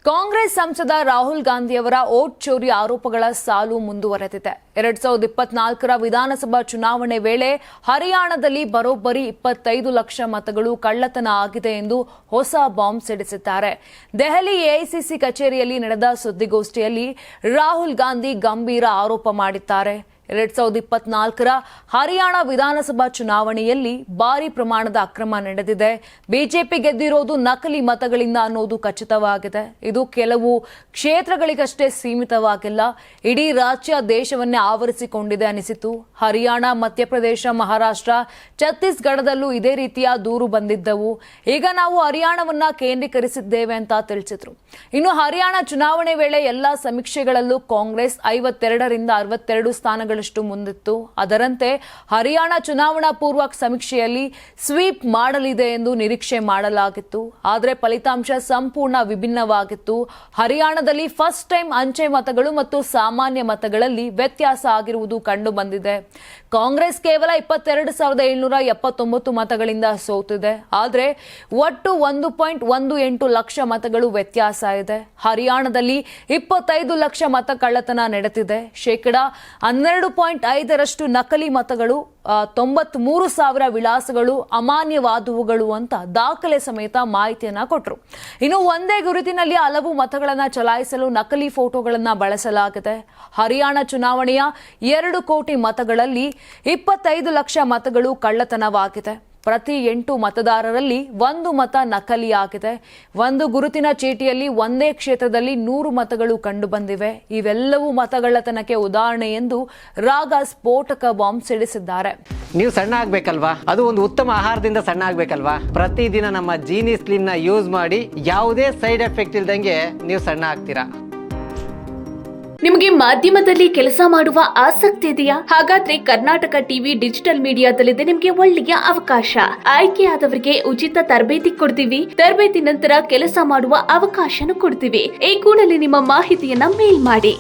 ಕಾಂಗ್ರೆಸ್ ಸಂಸದ ರಾಹುಲ್ ಗಾಂಧಿಯವರ ವೋಟ್ ಚೋರಿ ಆರೋಪಗಳ ಸಾಲು ಮುಂದುವರೆದಿದೆ. 2024ರ ವಿಧಾನಸಭಾ ಚುನಾವಣೆ ವೇಳೆ ಹರಿಯಾಣದಲ್ಲಿ ಬರೋಬ್ಬರಿ 25 ಲಕ್ಷ ಮತಗಳು ಕಳ್ಳತನ ಆಗಿದೆ ಎಂದು ಹೊಸ ಬಾಂಬ್ ಸಿಡಿಸಿದ್ದಾರೆ. ದೆಹಲಿ ಎಐಸಿಸಿ ಕಚೇರಿಯಲ್ಲಿ ನಡೆದ ಸುದ್ದಿಗೋಷ್ಠಿಯಲ್ಲಿ ರಾಹುಲ್ ಗಾಂಧಿ ಗಂಭೀರ ಆರೋಪ ಮಾಡಿದ್ದಾರೆ. 2024ರ ಹರಿಯಾಣ ವಿಧಾನಸಭಾ ಚುನಾವಣೆಯಲ್ಲಿ ಭಾರಿ ಪ್ರಮಾಣದ ಅಕ್ರಮ ನಡೆದಿದೆ. ಬಿಜೆಪಿ ಗೆದ್ದಿರೋದು ನಕಲಿ ಮತಗಳಿಂದ ಅನ್ನೋದು ಖಚಿತವಾಗಿದೆ. ಇದು ಕೆಲವು ಕ್ಷೇತ್ರಗಳಿಗಷ್ಟೇ ಸೀಮಿತವಾಗಿಲ್ಲ, ಇಡೀ ರಾಜ್ಯ ದೇಶವನ್ನೇ ಆವರಿಸಿಕೊಂಡಿದೆ ಅನಿಸಿತು. ಹರಿಯಾಣ, ಮಧ್ಯಪ್ರದೇಶ, ಮಹಾರಾಷ್ಟ್ರ, ಛತ್ತೀಸ್ಗಢದಲ್ಲೂ ಇದೇ ರೀತಿಯ ದೂರು ಬಂದಿದ್ದವು. ಈಗ ನಾವು ಹರಿಯಾಣವನ್ನ ಕೇಂದ್ರೀಕರಿಸಿದ್ದೇವೆ ಅಂತ ತಿಳಿಸಿದ್ರು. ಇನ್ನು ಹರಿಯಾಣ ಚುನಾವಣೆ ವೇಳೆ ಎಲ್ಲಾ ಸಮೀಕ್ಷೆಗಳಲ್ಲೂ ಕಾಂಗ್ರೆಸ್ 52ರಿಂದ 62 ಸ್ಥಾನಗಳು ಮುಂದಿತ್ತು. ಅದರಂತೆ ಹರಿಯಾಣ ಚುನಾವಣಾ ಪೂರ್ವ ಸಮೀಕ್ಷೆಯಲ್ಲಿ ಸ್ವೀಪ್ ಮಾಡಲಿದೆ ಎಂದು ನಿರೀಕ್ಷೆ ಮಾಡಲಾಗಿತ್ತು. ಆದರೆ ಫಲಿತಾಂಶ ಸಂಪೂರ್ಣ ವಿಭಿನ್ನವಾಗಿತ್ತು. ಹರಿಯಾಣದಲ್ಲಿ ಫಸ್ಟ್ ಟೈಮ್ ಅಂಚೆ ಮತಗಳು ಮತ್ತು ಸಾಮಾನ್ಯ ಮತಗಳಲ್ಲಿ ವ್ಯತ್ಯಾಸ ಆಗಿರುವುದು ಕಂಡು ಬಂದಿದೆ. ಕಾಂಗ್ರೆಸ್ ಕೇವಲ 22,779 ಮತಗಳಿಂದ ಸೋತಿದೆ. ಆದರೆ ಒಟ್ಟು 1.18 ಲಕ್ಷ ಮತಗಳು ವ್ಯತ್ಯಾಸ ಇದೆ. ಹರಿಯಾಣದಲ್ಲಿ 25 ಲಕ್ಷ ಮತ ಕಳ್ಳತನ ನಡೆದಿದೆ. ಶೇಕಡಾ 12.5ರಷ್ಟು ನಕಲಿ ಮತಗಳು, 93,000 ವಿಳಾಸಗಳು ಅಮಾನ್ಯವಾದವುಗಳು ಅಂತ ದಾಖಲೆ ಸಮೇತ ಮಾಹಿತಿಯನ್ನ ಕೊಟ್ಟರು. ಇನ್ನು ಒಂದೇ ಗುರುತಿನಲ್ಲಿ ಹಲವು ಮತಗಳನ್ನು ಚಲಾಯಿಸಲು ನಕಲಿ ಫೋಟೋಗಳನ್ನು ಬಳಸಲಾಗಿದೆ. ಹರಿಯಾಣ ಚುನಾವಣೆಯ 2 ಕೋಟಿ ಮತಗಳಲ್ಲಿ 25 ಲಕ್ಷ ಮತಗಳು ಕಳ್ಳತನವಾಗಿದೆ. ಪ್ರತಿ 8 ಮತದಾರರಲ್ಲಿ 1 ಮತ ನಕಲಿಯಾಗಿದೆ. ಒಂದು ಗುರುತಿನ ಚೀಟಿಯಲ್ಲಿ ಒಂದೇ ಕ್ಷೇತ್ರದಲ್ಲಿ 100 ಮತಗಳು ಕಂಡುಬಂದಿವೆ. ಇವೆಲ್ಲವೂ ಮತಗಳ್ಳತನಕ್ಕೆ ಉದಾಹರಣೆ ಎಂದು ರಾಗ ಸ್ಫೋಟಕ ಬಾಂಬ್ ಸಿಡಿಸಿದ್ದಾರೆ. ನೀವು ಸಣ್ಣ ಆಗ್ಬೇಕಲ್ವಾ? ಅದು ಒಂದು ಉತ್ತಮ ಆಹಾರದಿಂದ ಸಣ್ಣ ಆಗ್ಬೇಕಲ್ವಾ? ಪ್ರತಿದಿನ ನಮ್ಮ ಜೀನಿ ಸ್ಲಿಮ್ ನ ಯೂಸ್ ಮಾಡಿ ಯಾವುದೇ ಸೈಡ್ ಎಫೆಕ್ಟ್ ಇಲ್ದಂಗೆ ನೀವು ಸಣ್ಣ ಆಗ್ತೀರಾ. ನಿಮಗೆ ಮಾಧ್ಯಮದಲ್ಲಿ ಕೆಲಸ ಮಾಡುವ ಆಸಕ್ತಿ ಇದೆಯಾ? ಹಾಗಾದ್ರೆ ಕರ್ನಾಟಕ ಟಿವಿ ಡಿಜಿಟಲ್ ಮೀಡಿಯಾದಲ್ಲಿದೆ ನಿಮಗೆ ಒಳ್ಳೆಯ ಅವಕಾಶ. ಆಯ್ಕೆಯಾದವರಿಗೆ ಉಚಿತ ತರಬೇತಿ ಕೊಡ್ತೀವಿ. ತರಬೇತಿ ನಂತರ ಕೆಲಸ ಮಾಡುವ ಅವಕಾಶನೂ ಕೊಡ್ತೀವಿ. ಈ ಕೂಡಲೇ ನಿಮ್ಮ ಮಾಹಿತಿಯನ್ನ ಮೇಲ್ ಮಾಡಿ.